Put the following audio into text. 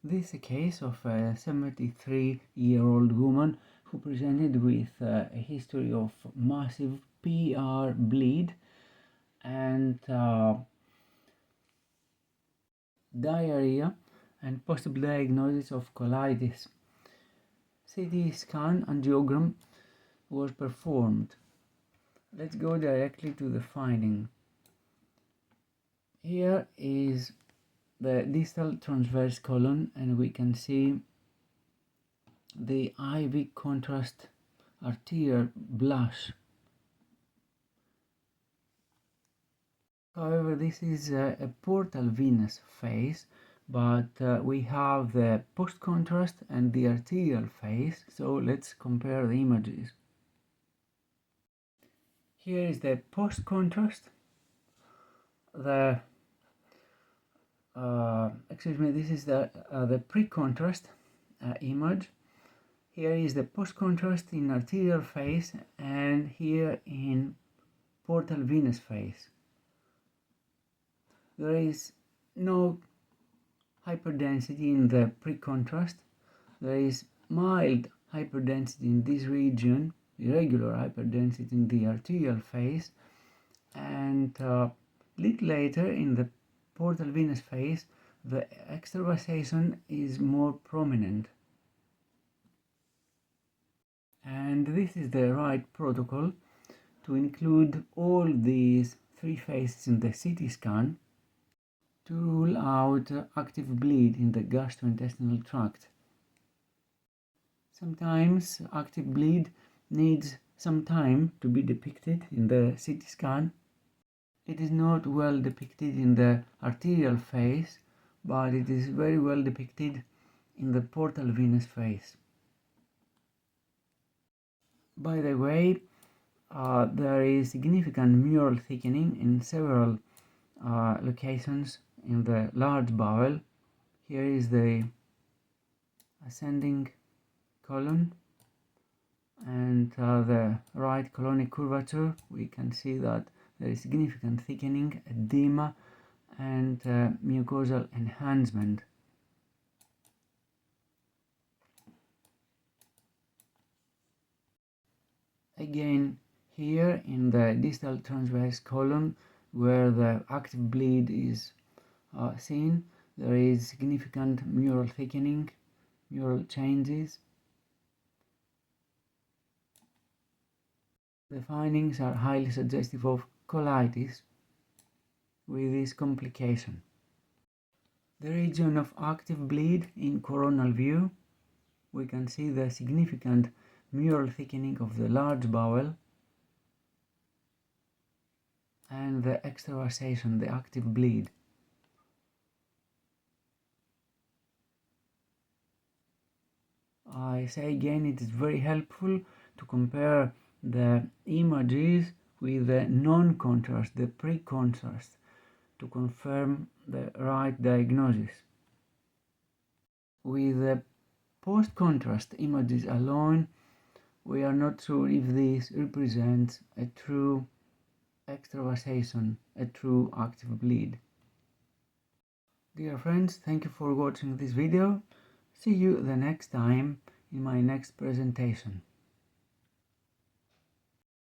This is a case of a 73-year-old woman who presented with a history of massive PR bleed and diarrhea and possible diagnosis of colitis. CT scan angiogram was performed. Let's go directly to the finding. Here is the distal transverse colon, and we can see the IV contrast arterial blush. However, this is a portal venous phase, but we have the post-contrast and the arterial phase, so let's compare the images. Here is the post-contrast. This is the pre-contrast image. Here is the post-contrast in arterial phase and here in portal venous phase. There is no hyperdensity in the pre-contrast. There is mild hyperdensity in this region, irregular hyperdensity in the arterial phase, and little later in the portal venous phase, the extravasation is more prominent. And this is the right protocol to include all these three phases in the CT scan to rule out active bleed in the gastrointestinal tract. Sometimes active bleed needs some time to be depicted in the CT scan. It is not well depicted in the arterial phase, but it is very well depicted in the portal venous phase. By the way, there is significant mural thickening in several locations in the large bowel. Here is the ascending colon and the right colonic curvature. We can see that there is significant thickening, edema, and mucosal enhancement. Again, here in the distal transverse colon, where the active bleed is seen, there is significant mural thickening, mural changes. The findings are highly suggestive of colitis with this complication. The region of active bleed in coronal view, we can see the significant mural thickening of the large bowel and the extravasation, the active bleed. I say again, it is very helpful to compare the images with the non-contrast, the pre-contrast, to confirm the right diagnosis. With the post-contrast images alone, we are not sure if this represents a true extravasation, a true active bleed. Dear friends, thank you for watching this video. See you the next time in my next presentation.